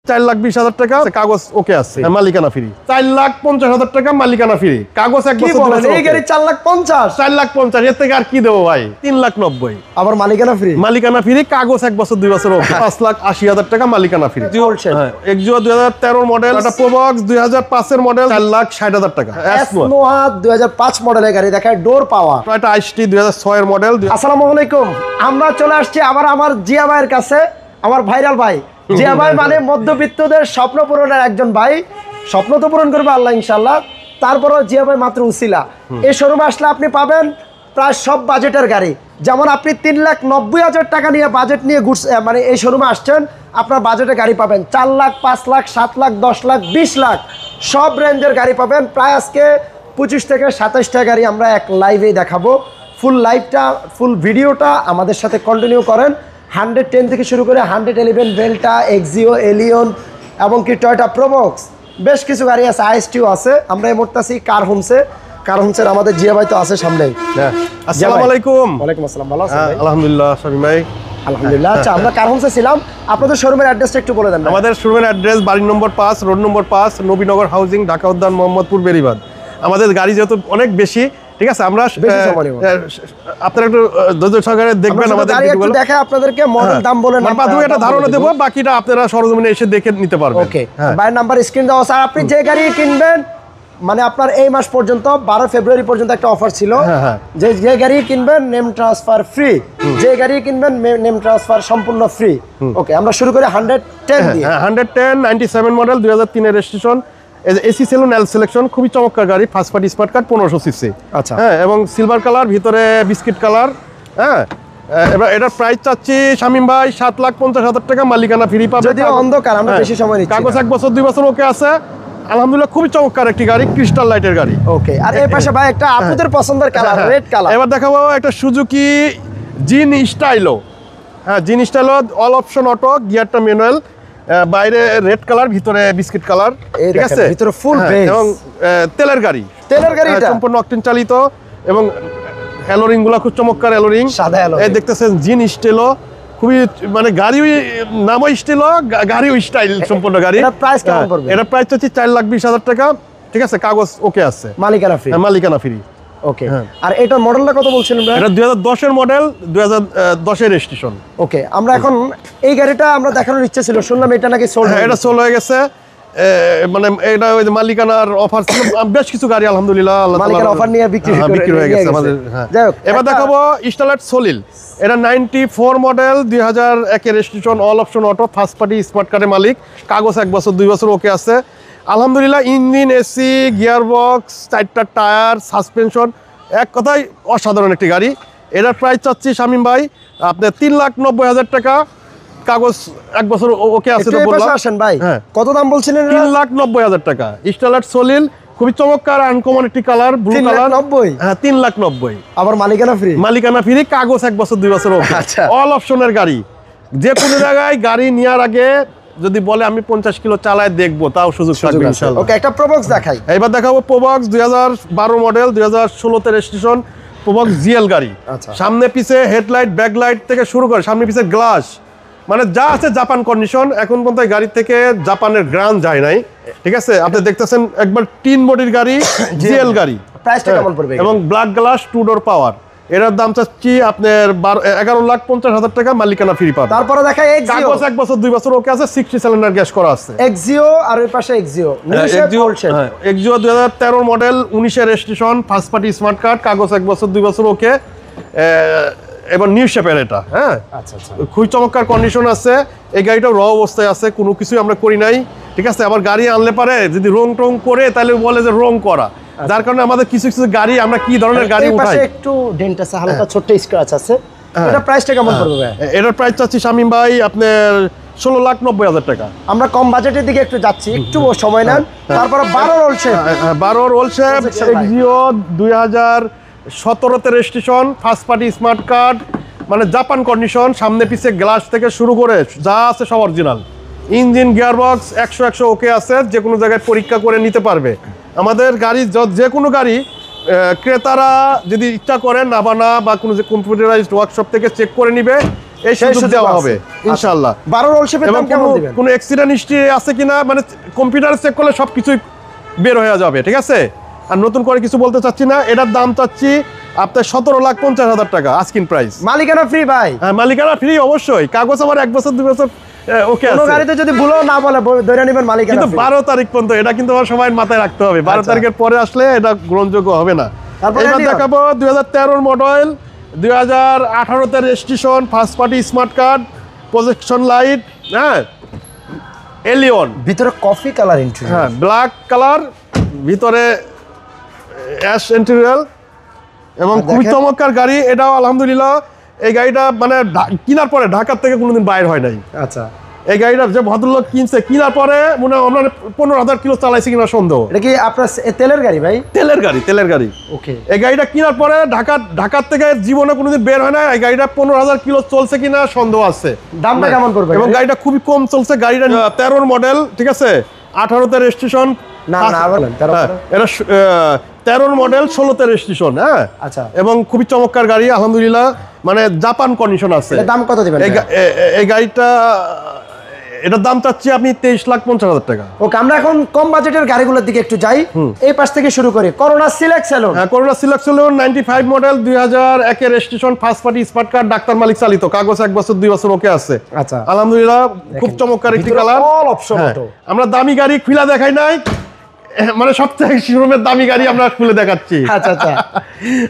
4,20,000 টাকা কাগজ ওকে আছে, মালিকানা ফ্রি। 4,50,000 টাকা মালিকানা ফ্রি, কাগজ এক বছর। এই গাড়ি 4,50,000, 4,50,000 এর থেকে আর কি দেবো ভাই? 3,90,000 আবার মালিকানা ফ্রি। মালিকানা ফ্রি, কাগজ 1 বছর 2 বছর ওকে। 5,80,000 টাকা মালিকানা ফ্রি। এক্সিও 2013 মডেল, একটা প্রোবক্স 2005 এর মডেল, 4,60,000 টাকা। নোহা 2005 মডেলের গাড়ি, দেখায় ডোর পাওয়ার। এটা আইসটি 2006 এর মডেল। আসসালামু আলাইকুম, আমরা চলে আসছি আবার আমার জিয়া ভাইয়ের কাছে, আমার ভাইরাল ভাই। জিয়া ভাই মানে মধ্যবিত্তদের স্বপ্ন পূরণের একজন ভাই। স্বপ্ন তো পূরণ করবে আল্লাহ ইনশাল্লাহ, তারপরও জিয়া ভাই মাত্র উসিলা। এই শোরুমে আসলে আপনি পাবেন প্রায় সব বাজেটের গাড়ি। যেমন আপনি 3,90,000 টাকা নিয়ে বাজেট নিয়ে মানে এই শোরুমে আসছেন, আপনার বাজেটে গাড়ি পাবেন 4 লাখ, 5 লাখ, 7 লাখ, 10 লাখ, 20 লাখ, সব রেঞ্জের গাড়ি পাবেন। প্রায় আজকে 25 থেকে 27টা গাড়ি আমরা এক লাইভেই দেখাবো। ফুল লাইভটা, ফুল ভিডিওটা আমাদের সাথে কন্টিনিউ করেন। 110 থেকে শুরু করে 111, ভেল্টা, এক্সিও, এলিয়ন, এমনকি টয়োটা প্রোবক্স, বেশ কিছু গাড়ি আছে, আইএসটিও আছে। আমরা এই মুহূর্তে আছি কার হোমসে। কার হোমসের আমাদের জিয়া ভাই তো আছে সামনেই। আসসালামু আলাইকুম। ওয়ালাইকুম আসসালাম, ভালো আছেন ভাই? আলহামদুলিল্লাহ শামীম ভাই, আলহামদুলিল্লাহ। আচ্ছা, আমরা কার হোমসে ছিলাম, আপনাদের শোরুমের অ্যাড্রেসটা একটু বলে দেন। আমাদের শোরুমের অ্যাড্রেস বাড়ি নম্বর 5, road number 5, Nabinagar housing, Dhaka উদ্যান, মোহাম্মদপুর, বেরিবাদ। আমাদের গাড়ি যেহেতু অনেক বেশি, ঠিক আছে, আমরা আপনারা একটু ধৈর্য সহকারে দেখবেন আমাদের ভিডিওগুলো। দেখে আপনাদেরকে মডেল দাম বলেন, আমরা একটা ধারণা দেব, বাকিটা আপনারা সরজমিনে এসে দেখে নিতে পারবেন। ওকে, ভাইয়ের নাম্বার স্ক্রিন দেওয়া আছে। আর আপনি যে গাড়ি কিনবেন, মানে আপনার এই মাস পর্যন্ত 12 ফেব্রুয়ারি পর্যন্ত একটা অফার ছিল, যে গাড়ি কিনবেন নেম ট্রান্সফার ফ্রি, যে গাড়ি কিনবেন নেম ট্রান্সফার সম্পূর্ণ ফ্রি। ওকে, আমরা শুরু করি 110 দিয়ে। 110 97 মডেল, 2003 এর রেজিস্ট্রেশন, এসি সেলুন এল সিলেকশন, খুবই চমৎকার গাড়ি, first party smart card, 1500 CC. আচ্ছা, হ্যাঁ, এবং সিলভার কালার, ভিতরে বিস্কিট কালার। হ্যাঁ, এবার এটার প্রাইস চাচ্ছি শামীম ভাই 7,50,000 টাকা, মালিকানা ফ্রি পাবে। যদিও অন্ধকার, আমরা বেশি সময় নিচ্ছি, কাগজ 1 বছর 2 বছর ওকে আছে, আলহামদুলিল্লাহ। খুবই চমৎকার একটি গাড়ি, ক্রিস্টাল লাইটের গাড়ি। ওকে, আর এই পাশে ভাই একটা আপনাদের পছন্দের কালার, রেড কালার। এবার দেখাবো একটা সুজুকি জিন স্টাইলো। হ্যাঁ, Zen Stylo, all option auto, গিয়ারটা ম্যানুয়াল, বাইরে রেড কালার, ভিতরে বিস্কিট কালার, ঠিক আছে, ভিতরে ফুল বেস, এবং তেলের গাড়ি, এটা সম্পূর্ণ অকটেন চালিত, এবং অ্যালোরিং গুলা খুব চমৎকার অ্যালোরিং, সাদা অ্যালোরিং। এই দেখতেছেন জিন স্টাইলো, খুবই মানে গাড়ি নামও স্টাইলো, গাড়িও স্টাইল সম্পূর্ণ গাড়ি। এটা প্রাইস কেমন পড়বে? এটা প্রাইস হচ্ছে 4,20,000 টাকা, ঠিক আছে, কাগজ ওকে আছে, মালিকানা ফ্রি। মালিকানা ফ্রি। ওকে, আর এটা মডেলটা কত বলছিলেন ভাই? এটা 2010 এর মডেল, 2010 এর রেজিস্ট্রেশন। ওকে, আমরা এখন এই গাড়িটা আমরা দেখানোর ইচ্ছা ছিল, শুনলাম এটা নাকি সোল্ড। হ্যাঁ, এটা সোল্ড হয়ে গেছে, মানে এটা ওই যে মালিকানার অফার ছিল, বেশ কিছু গাড়ি আলহামদুলিল্লাহ মালিকানার অফার নিয়ে বিক্রি হয়ে গেছে আমাদের। হ্যাঁ, এবার দেখাবো স্টারলাইট সলিল। এটা 94 মডেল, 2001 এর registration, all option auto, first party smart কার্ডের মালিক, কাগজ 1 বছর 2 বছর ওকে আছে আলহামদুলিল্লাহ। ইঞ্জিন, এসি, গিয়ার বক্স, 4টা টায়ার, সাসপেনশন, এক কথায় অসাধারণ একটি গাড়ি। এটার প্রাইস চাচ্ছি শামীম ভাই আপনার 3,90,000 টাকা, কাগজ 1 বছর ওকে আছে তো বললাম। আসেন ভাই, হ্যাঁ, কত দাম বলছিলেন? 3,90,000 টাকা, স্টারলাইট সলিল, খুবই চমৎকার আনকমন একটি কালার, ব্লু কালার। 3,90,000? হ্যাঁ, 3,90,000, আবার মালিকানা ফ্রি। মালিকানা ফ্রি, কাগজ 1 বছর 2 বছর ওকে। আচ্ছা, অল অপশনের গাড়ি। যে কোনো জায়গায় গাড়ি নেওয়ার আগে যদি বলে আমি 50 কিলো চালায় দেখবো, তাও সুযোগ থাকবে ইনশাআল্লাহ। ওকে, একটা প্রোবক্স দেখাই। এবার দেখাবো প্রোবক্স 2012 মডেল, 2016 তে রেজিস্ট্রেশন, প্রোবক্স জিএল গাড়ি। আচ্ছা, সামনে পিছে হেডলাইট, ব্যাকলাইট থেকে শুরু করে সামনে পিছে গ্লাস, মানে যা আছে জাপান কন্ডিশন। এখন পর্যন্ত গাড়ি থেকে জাপানের গ্রান যায় নাই, ঠিক আছে। আপনি দেখতেছেন একবার টিন বডির গাড়ি, জিএল গাড়ি। প্রাইসটা কেমন পড়বে? এবং ব্ল্যাক গ্লাস, 2 ডোর পাওয়ার। এটার দাম চাচ্ছি আপনার 11,50,000 টাকা, মালিকানা ফ্রি পাবেন। তারপরে দেখাই এক্সিও, কাগজ 1 বছর 2 বছর ওকে আছে, 60 সিলিন্ডার গ্যাস করা আছে। এক্সিও, আর ওই পাশে এক্সিও, এক্সিও 2013 মডেল, 19 এর registration, first party smart card, কাগজ 1 বছর 2 বছর ওকে, এবং নিউ শেপের এটা। হ্যাঁ, আচ্ছা, খুবই চমৎকার কন্ডিশন আছে। এই গাড়িটা র অবস্থায় আছে, কোনো কিছুই আমরা করি নাই, ঠিক আছে। আবার গাড়ি আনলে পারে যদি রং টং করে তাহলে বলে যে রং করা, যার কারণে আমাদের কিছু কিছু গাড়ি আমরা কি ধরনের গাড়ি উঠাই। পাশে একটু ডেন্ট আছে, হালকা ছোট স্ক্র্যাচ আছে। এটা প্রাইসটা কেমন পড়বে? এটার প্রাইস চাচ্ছি শামীম ভাই আপনার 16,90,000 টাকা। আমরা কম বাজেটের দিকে একটু যাচ্ছি, একটু সময় নেন। তারপরে 12 roll shape, 12 roll shape, Axio 2017 তে registration, first party smart card, মানে জাপান কন্ডিশন, সামনে পিছে গ্লাস থেকে শুরু করে যা আছে সব original. Engine, gear box 100 okay আছে, যে কোনো জায়গায় পরীক্ষা করে নিতে পারবে। আমাদের গাড়ি যে কোনো গাড়ি ক্রেতারা যদি ইচ্ছা করেন নাবানা বা কোনো যে কম্পিউটারাইজড ওয়ার্কশপ থেকে চেক করে নিবে, এই সুযোগ দেওয়া হবে ইনশাআল্লাহ। 12 রোল শেপের দাম কেমন দিবেন? কোনো অ্যাক্সিডেন্ট হিস্ট্রি আছে কিনা মানে কম্পিউটারে চেক করলে সবকিছুই বের হয়ে যাবে, ঠিক আছে? আর নতুন করে কিছু বলতে চাচ্ছি না। এটার দাম চাচ্ছি আপনার 17,50,000 টাকা আস্কিং প্রাইস। মালিকানা ফ্রি ভাই? হ্যাঁ মালিকানা ফ্রি অবশ্যই, কাগজ আমার 1 বছর 2 বছর ওকে আছে। কোনো গাড়িতে যদি ভুলও না বলে ধরে নেবেন মালিকানা কিন্তু free। 12 তারিখ পর্যন্ত, এটা কিন্তু আমার সবাই মাথায় রাখতে হবে, 12 তারিখের পরে আসলে এটা গ্রহণযোগ্য হবে না। এবার দেখাবো 2013 model, 2018 registration, first party smart card, projection light, হ্যাঁ এলিয়ন, ভিতরে কফি কালার ইন্টেরিয়র, হ্যাঁ ব্ল্যাক কালার, ভিতরে অ্যাশ ইন্টেরিয়র এবং খুবই চমৎকার গাড়ি। এটাও আলহামদুলিল্লাহ এই গাড়িটা মানে কেনার পরে ঢাকার থেকে কোনোদিন বাইর হয় নাই। আচ্ছা, এই গাড়িটা যে ভদ্রলোক কিনছে, কেনার পরে মনে হয় আমরা 15,000 কিলো চালাইছি কিনা সন্দেহ। এটা কি আপনার তেলের গাড়ি ভাই? তেলের গাড়ি, তেলের গাড়ি। ওকে, এই গাড়িটা কেনার পরে ঢাকার থেকে জীবনে কোনোদিন বের হয় না। এই গাড়িটা 15,000 কিলো চলছে কিনা সন্দেহ আছে। দামটা কেমন পড়বে? এবং গাড়িটা খুবই কম চলছে। গাড়িটা 13 মডেল, ঠিক আছে, 18 রেজিস্ট্রেশন। না না বলেন, এটা 13 মডেল, 16 রেজিস্ট্রেশন। হ্যাঁ আচ্ছা, এবং খুবই চমৎকার গাড়ি আলহামদুলিল্লাহ, মানে জাপান কন্ডিশন আছে। দাম কত দিবেন এই গাড়িটা? এটার দাম চাচ্ছি আপনি 23,50,000 টাকা। ওকে, আমরা এখন কম বাজেটের গাড়িগুলোর দিকে একটু যাই। এই পাশ থেকে শুরু করি। Corona select saloon. হ্যাঁ Corona select saloon, 95 model, 2001 registration, first party smart card, ডাক্তার মালিক চালিত, কাগজ 1 বছর 2 বছর ওকে আছে। আচ্ছা আলহামদুলিল্লাহ খুব চমৎকার একটি কালার। All option auto. আমরা দামি গাড়ি খুলে দেখাই নাই, মানে সবথেকে শোরুমের দামি গাড়ি আমরা খুলে দেখাচ্ছি। আচ্ছা আচ্ছা,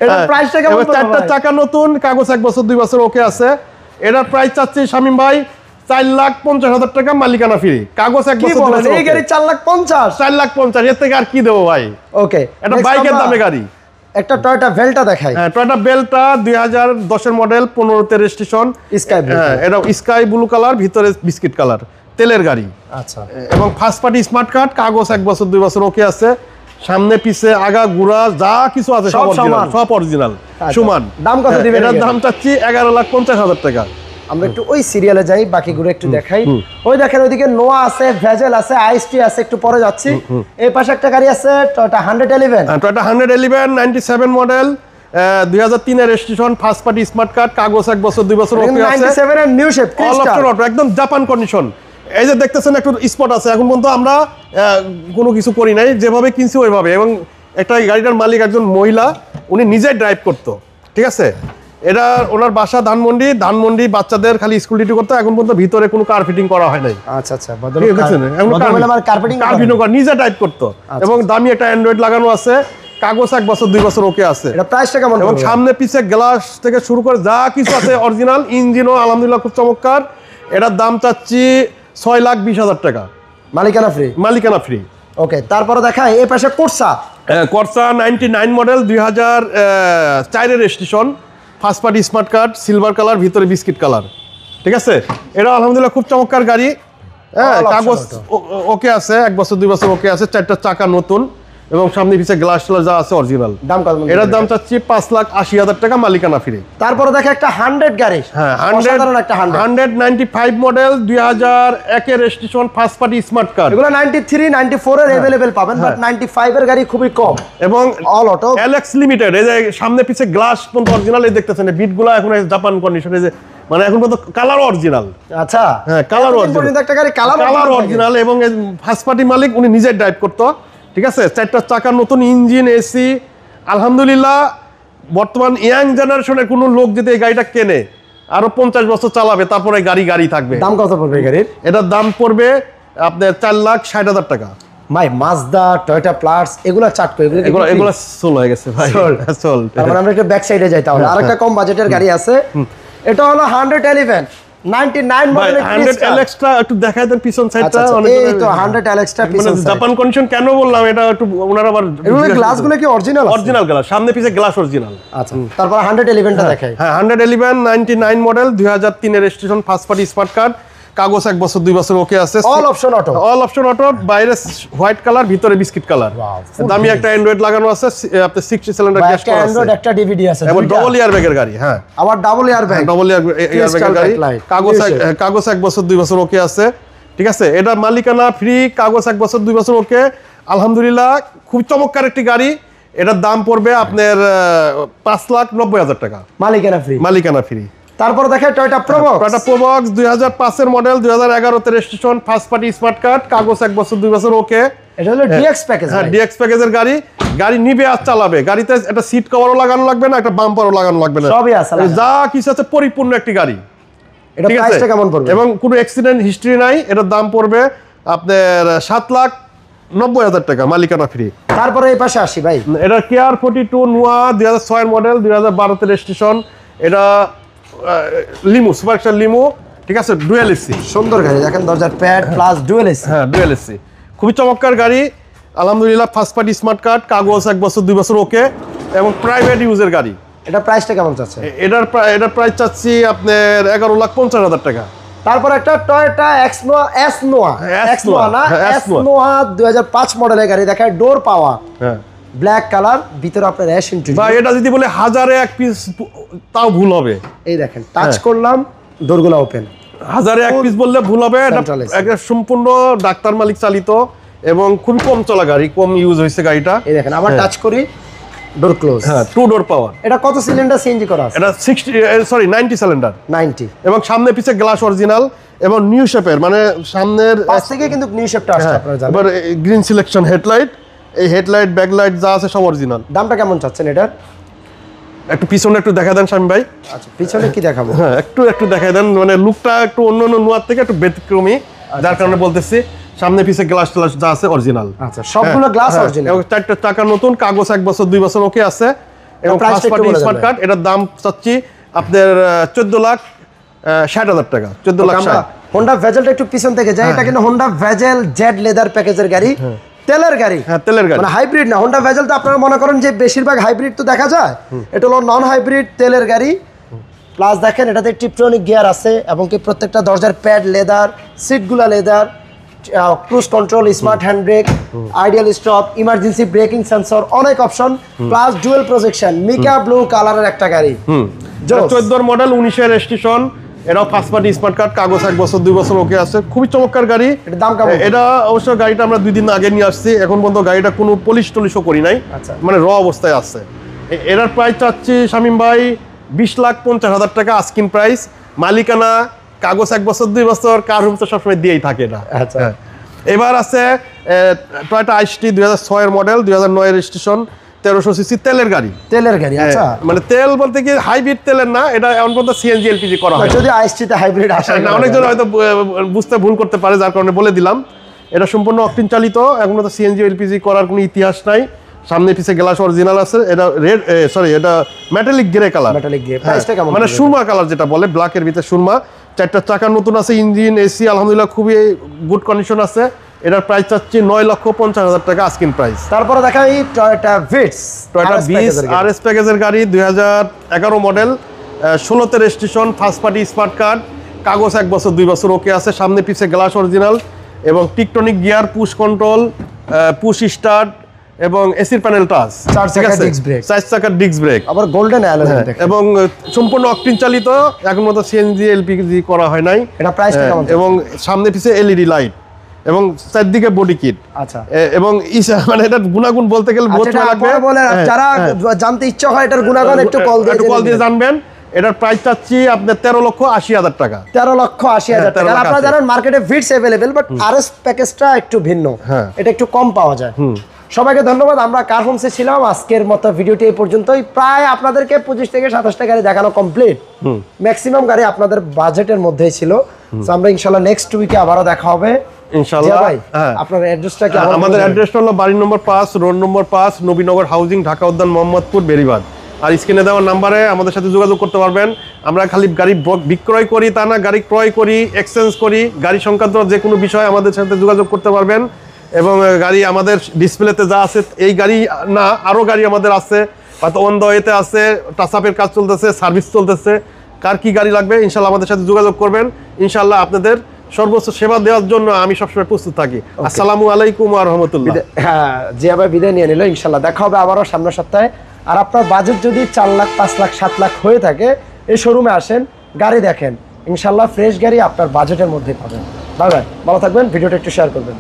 এটা প্রাইসটা কেমন? চারটা চাকা নতুন, কাগজ 1 বছর 2 বছর ওকে আছে। এটার প্রাইস চাচ্ছি শামীম ভাই 4,50,000 টাকা, মালিকানা ফ্রি, কাগজ 1 বছর 2 বছর। এই গাড়ি 4,50,000? 4,50,000 এর থেকে আর কি দেবো ভাই? ওকে, এটা বাইকের দামে গাড়ি। একটা টয়োটা ভেলটা দেখাই। হ্যাঁ টয়োটা বেলটা 2010 এর মডেল, 15 রেজিস্ট্রেশন, স্কাই ব্লু। হ্যাঁ এটা স্কাই ব্লু কালার, ভিতরে বিস্কিট কালার, তেলের গাড়ি। আচ্ছা, এবং ফার্স্ট পার্টি স্মার্ট কার্ড, কাগজ 1 বছর 2 বছর ওকে আছে। সামনে পিছে আগা গুড়া যা কিছু আছে সব অরিজিনাল, সব অরিজিনাল সমান। দাম কত দিবেন? এটার দাম চাচ্ছি 11,50,000 টাকা। আমরা একটু ওই সিরিয়ালে যাই, বাকিগুলো একটু দেখাই। ওই দেখেন ওইদিকে নোয়া আছে, ভেজেল আছে, আইএসটি আছে, একটু পরে যাচ্ছি। এই পাশে একটা গাড়ি আছে টয়োটা 111। টয়োটা 111 97 মডেল, 2003 এর registration, first party smart card, কাগজ 1 বছর 2 বছর ওকে আছে। 97 এর new shape, all option auto, একদম জাপান কন্ডিশন। এই যে দেখতেছেন একটু স্পট আছে, এখন পর্যন্ত আমরা কোনো কিছু করি নাই, যেভাবে কিনছি ওইভাবে। এবং একটা গাড়িটার মালিক একজন মহিলা, উনি নিজে ড্রাইভ করতো, ঠিক আছে। এটা ওনার বাসা ধানমন্ডি, বাচ্চাদের খালি স্কুল ডিউটি করতো। এখন পর্যন্ত ভিতরে কোনো কার ফিটিং করা হয় নাই। আচ্ছা আচ্ছা, কার্পেটিং নিজে ড্রাইভ করতো। এবং দামি একটা অ্যান্ড্রয়েড লাগানো আছে, কাগজ 1 বছর 2 বছর ওকে আছে। এটা প্রাইসটা কেমন? এবং সামনে পিছে গ্লাস থেকে শুরু করে যা কিছু আছে অরিজিনাল, ইঞ্জিনও আলহামদুলিল্লাহ খুব চমৎকার। এটার দাম চাচ্ছি 6,20,000 টাকা, মালিকানা ফ্রি। মালিকানা ফ্রি। ওকে, তারপরে দেখাই এই পাশে কোর্সা। কোর্সা 99 মডেল, 2004 এর registration, first party smart card, silver colour, ভিতরে বিস্কিট কালার, ঠিক আছে। এটা আলহামদুলিল্লাহ খুব চমৎকার গাড়ি। হ্যাঁ কাগজ ওকে আছে, 1 বছর 2 বছর ওকে আছে, 4টা চাকা নতুন এবং সামনে পিছে গ্লাস যা আছে অরিজিনাল। দাম কত? এটার দাম চাচ্ছি 5,80,000 টাকা, মালিকানা ফ্রি। তারপরে দেখে একটা 100 গাড়ি। হ্যাঁ 195 মডেল, 2001 এর registration, first party smart card. এগুলো 93 94 এর अवेलेबल পাবেন, বাট 95 এর গাড়ি খুবই কম। এবং অল অটো, এলএক্স লিমিটেড। এই যে সামনে পিছে গ্লাস পর্যন্ত অরিজিনাল, এই দেখতেছেন বিটগুলো এখন জাপান কন্ডিশনে, যে মানে এখন পর্যন্ত কালার অরিজিনাল। আচ্ছা, হ্যাঁ কালার অরিজিনাল, একটা গাড়ি কালার অরিজিনাল। এবং ফার্স্ট পার্টি মালিক উনি নিজে ড্রাইভ করতো, ঠিক আছে। 4টা চাকা নতুন, ইঞ্জিন, এসি। আলহামদুলিল্লাহ বর্তমান ইয়াং জেনারেশনের কোনো লোক যদি এই গাড়িটা কেনে, আরো 50 বছর চালাবে, তারপরে গাড়ি থাকবে। দাম কত পড়বে গাড়ির? এটার দাম পড়বে আপনার 4,60,000 টাকা। ভাই মাজদা, টয়োটা প্লাস এগুলা চাটকো, এগুলো সোল হয়ে গেছে ভাই, সোল। তারপর আমরা একটু ব্যাক সাইডে যাই। তাহলে আরেকটা কম বাজেটের গাড়ি আছে, এটা হলো 111 99 মডেলের 100 এলএক্সটা একটু দেখায় দেন পিছন সাইডটা। এই তো 100 এলএক্সটা পিছন সাইড। জাপান কন্ডিশন কেন বললাম এটা একটু ওনারা আবার এগুলো গ্লাসগুলো কি অরিজিনাল? অরিজিনাল গ্লাস, সামনে পিছে গ্লাস অরিজিনাল। আচ্ছা, তারপর 111টা দেখাই। হ্যাঁ 111 99 মডেল, 2003 এর registration, first party smart card, কাগজ 1 বছর 2 বছর ওকে আছে। All option auto, all option auto, বাইরে হোয়াইট কালার, ভিতরে বিস্কিট কালার। দামি একটা অ্যান্ড্রয়েড লাগানো আছে, আপনার 60 সিলিন্ডার গ্যাস করা আছে। অ্যান্ড্রয়েড একটা ডিভিডি আছে, এবং ডাবল এয়ার ব্যাগের গাড়ি। হ্যাঁ আবার double air bag, double air ব্যাগের গাড়ি, কাগজ 1 বছর 2 বছর ওকে আছে, ঠিক আছে। এটা মালিকানা ফ্রি, কাগজ 1 বছর 2 বছর ওকে। আলহামদুলিল্লাহ খুব চমৎকার একটি গাড়ি। এটার দাম পড়বে আপনার 5,90,000 টাকা, মালিকানা ফ্রি। মালিকানা ফ্রি। তারপর দেখেন টয়োটা প্রোবক্স। টয়োটা প্রোবক্স 2005 এর মডেল, 2011 তে registration, first party smart card, কাগজ 1 বছর 2 বছর ওকে। এটা হলো ডিএক্স প্যাকেজ। হ্যাঁ, ডিএক্স প্যাকেজের গাড়ি। গাড়ি নিবে আর চালাবে। গাড়িতে একটা সিট কভারও লাগানো লাগবে না, একটা বাম্পারও লাগানো লাগবে না, সবই আছে, যা কিছু আছে পরিপূর্ণ একটি গাড়ি। এটা প্রাইসটা কেমন পড়বে? এবং কোনো অ্যাক্সিডেন্ট হিস্ট্রি নাই। এটার দাম পড়বে আপনার 7,90,000 টাকা, মালিকানা ফ্রি। তারপরে এই পাশে আসি ভাই, এটা কেয়ার 42 নোয়া 2006 এর মডেল, 2012 তে রেজিস্ট্রেশন। এটা লিমু, সুপার স্টার লিমু, ঠিক আছে, ডুয়াল এসি। সুন্দর গাড়ি, দেখেন দরজার প্যাড প্লাস ডুয়াল এসি। হ্যাঁ, ডুয়াল এসি, খুবই চমৎকার গাড়ি। আলহামদুলিল্লাহ, ফার্স্ট পার্টি স্মার্ট কার্ড, কাগজ 1 বছর 2 বছর ওকে, এবং প্রাইভেট ইউজের গাড়ি। এটা প্রাইসটা কেমন চাচ্ছে? এটার প্রাইস চাচ্ছি আপনার 11,50,000 টাকা। তারপর একটা টয়োটা এসনোয়া 2005 মডেলের গাড়ি, দেখেন ডোর পাওয়া, হ্যাঁ, ব্ল্যাক কালার, ভিতরে আপনার অ্যাশ ইন্টেরিয়র। বা এটা যদি বলে 1000-এ 1 পিস তাও ভুল হবে। এই দেখেন টাচ করলাম, ডোরগুলো ওপেন। 1000-এ 1 পিস বললে ভুল হবে। এটা Central AC। একটা সম্পূর্ণ ডাক্তার মালিক চালিত এবং খুবই কম চলা গাড়ি, কম ইউজ হয়েছে গাড়িটা। এই দেখেন আবার টাচ করি, ডোর ক্লোজ। হ্যাঁ, 2 ডোর পাওয়ার। এটা কত সিলিন্ডার সিএনজি করা আছে? এটা 90 সিলিন্ডার, 90, এবং সামনে পিছে গ্লাস অরিজিনাল এবং নিউ শেপের, মানে সামনের পাশ থেকে কিন্তু নিউ শেপটা আসছে আপনারা জানেন। এবার গ্রিন সিলেকশন হেডলাইট, এই হেডলাইট ব্যাকলাইট যা আছে সব অরিজিনাল। দামটা কেমন চাচ্ছেন এটার? একটু পিছনে একটু দেখা দেন স্বামী ভাই। আচ্ছা, পিছনে কি দেখাবো? হ্যাঁ, একটু দেখাই দেন, মানে লুকটা একটু অন্য নোয়ার থেকে একটু ব্যতিক্রমী, যার কারণে বলতেছি। সামনে পিছে গ্লাস ট্লাস যা আছে অরিজিনাল। আচ্ছা, সবগুলো গ্লাস অরিজিনাল, এবং 4টা চাকা নতুন, কাগজ 1 বছর 2 বছর ওকে আছে, এবং প্রাইসটা ফার্স্ট পার্টি একটু বলে স্মার্ট দেন। কার্ড। এটার দাম চাচ্ছি আপনার 14,60,000 টাকা, 14,60,000। হোন্ডা ভেজেলটা একটু পিছন থেকে যায়, এটা কিন্তু হোন্ডা ভেজেল জেড লেদার প্যাকেজের গাড়ি, তেলের গাড়ি। হ্যাঁ, তেলের গাড়ি, মানে হাইব্রিড না। হোন্ডা ভেজেল তো আপনারা মনে করেন যে বেশিরভাগ হাইব্রিড তো দেখা যায়, এটা হলো নন হাইব্রিড তেলের গাড়ি। প্লাস দেখেন এটাতে টিপটনিক গিয়ার আছে, এবং কি প্রত্যেকটা দরজার প্যাড লেদার, সিটগুলা leather, cruise control, smart hand brake, ideal stop, emergency braking sensor, অনেক option, plus dual projection, mica blue কালারের একটা গাড়ি। 14 মডেল, 19-এর রেজিস্ট্রেশন। এটাও ফার্স্ট পার্টি স্মার্ট কার্ড, কাগজ 1 বছর 2 বছর ওকে আছে, খুবই চমৎকার গাড়ি। এটার দাম কেমন? এটা অবশ্য গাড়িটা আমরা 2 দিন আগে নিয়ে আসছি, এখন পর্যন্ত গাড়িটা কোনো পলিশ টলিশও করি নাই, আচ্ছা। মানে র অবস্থায় আছে। এটার প্রাইস চাচ্ছি শামীম ভাই 20,50,000 টাকা আস্কিং প্রাইস। মালিকানা, কাগজ 1 বছর 2 বছর, কার রুম তো সবসময় দিয়েই থাকে না। আচ্ছা। হ্যাঁ। এবার আছে টয়োটা আইসটি 2006 এর মডেল, 2009 এর রেজিস্ট্রেশন, 1300 সিসি তেলের গাড়ি। তেলের গাড়ি, আচ্ছা। মানে তেল বলতে কি হাইব্রিড তেলের না, এটা এমন পর্যন্ত সিএনজি এলপিজি করা হয়। যদি আইসটিতে হাইব্রিড আসে না, অনেকজন হয়তো বুঝতে ভুল করতে পারে, যার কারণে বলে দিলাম। এটা সম্পূর্ণ অকটেন চালিত, এখন তো সিএনজি এলপিজি করার কোনো ইতিহাস নাই। সামনে পিছে গ্লাস অরিজিনাল আছে। এটা এটা metallic grey colour, metallic grey. প্রাইসটা কেমন? মানে সুরমা কালার যেটা বলে, ব্ল্যাকের ভিতরে সুরমা। 4টা চাকা নতুন আছে, ইঞ্জিন এসি আলহামদুলিল্লাহ খুবই গুড কন্ডিশন আছে। এটার প্রাইস চাচ্ছি 9,50,000 টাকা আস্কিং প্রাইস। তারপরে দেখাই Toyota Vitz, Toyota Vitz RS প্যাকেজের গাড়ি, 2011 মডেল, 16-তে registration, first party smart card, কাগজ 1 বছর 2 বছর ওকে আছে, সামনে পিছে গ্লাস অরিজিনাল, এবং টিকটনিক gear, push control, push start, এবং এসির প্যানেল টাচ, 4 চাকার ডিস্ক ব্রেক, 4 চাকার ডিস্ক ব্রেক, আবার গোল্ডেন অ্যালয়, এবং সম্পূর্ণ অকটেন চালিত, এখন মতো সিএনজি এলপিজি করা হয় নাই। এটা প্রাইসটা কেমন? এবং সামনে পিছে এলইডি লাইট, এবং চারদিকে বডি কিট। আচ্ছা। এবং মানে এটা গুণাগুণ বলতে গেলে বহুত সময় লাগবে। যারা জানতে ইচ্ছা হয় এটার গুণাগুণ একটু কল দিয়ে জানবেন। এটার প্রাইস চাচ্ছি আপনার 13,80,000 টাকা। 13,80,000 টাকা। আপনারা জানেন মার্কেটে ভিটস अवेलेबल, বাট আরএস প্যাকেজটা একটু ভিন্ন, এটা একটু কম পাওয়া যায়। সবাইকে ধন্যবাদ। আমরা কার হোমসে ছিলাম, আজকের মতো ভিডিওটি এই পর্যন্তই। প্রায় আপনাদেরকে 25 থেকে 27টা গাড়ি দেখানো কমপ্লিট। ম্যাক্সিমাম গাড়ি আপনাদের বাজেটের মধ্যেই ছিল। আমরা ইনশাআল্লাহ নেক্সট উইকে আবারও দেখা হবে ইনশাআল্লাহ। আপনার অ্যাড্রেসটা কি? আমাদের অ্যাড্রেসটা হলো বাড়ি নম্বর 5, road number 5, Nabinagar housing, Dhaka উদ্যান, মোহাম্মদপুর, বেরিবাদ। আর স্ক্রিনে দেওয়া নাম্বারে আমাদের সাথে যোগাযোগ করতে পারবেন। আমরা খালি গাড়ি বিক্রয় করি তা না, গাড়ি ক্রয় করি, এক্সচেঞ্জ করি। গাড়ি সংক্রান্ত যে কোনো বিষয়ে আমাদের সাথে যোগাযোগ করতে পারবেন। এবং গাড়ি আমাদের ডিসপ্লেতে যা আছে, এই গাড়ি না আরও গাড়ি আমাদের আছে, হয়তো অন দ্য ওয়েতে আছে, টাচআপের কাজ চলতেছে, সার্ভিস চলতেছে। কার কি গাড়ি লাগবে ইনশাল্লাহ আমাদের সাথে যোগাযোগ করবেন। ইনশাল্লাহ আপনাদের সর্বোচ্চ সেবা দেওয়ার জন্য আমি সবসময় প্রস্তুত থাকি। আসসালামু আলাইকুম ওয়া রাহমাতুল্লাহ। হ্যাঁ, জিয়া ভাই বিদায় নিয়ে নিল। ইনশাল্লাহ দেখা হবে আবারও সামনের সপ্তাহে। আর আপনার বাজেট যদি 4 লাখ, 5 লাখ, 7 লাখ হয়ে থাকে, এই শোরুমে আসেন, গাড়ি দেখেন, ইনশাল্লাহ ফ্রেশ গাড়ি আপনার বাজেটের মধ্যে পাবেন। বাই বাই, ভালো থাকবেন। ভিডিওটা একটু শেয়ার করবেন।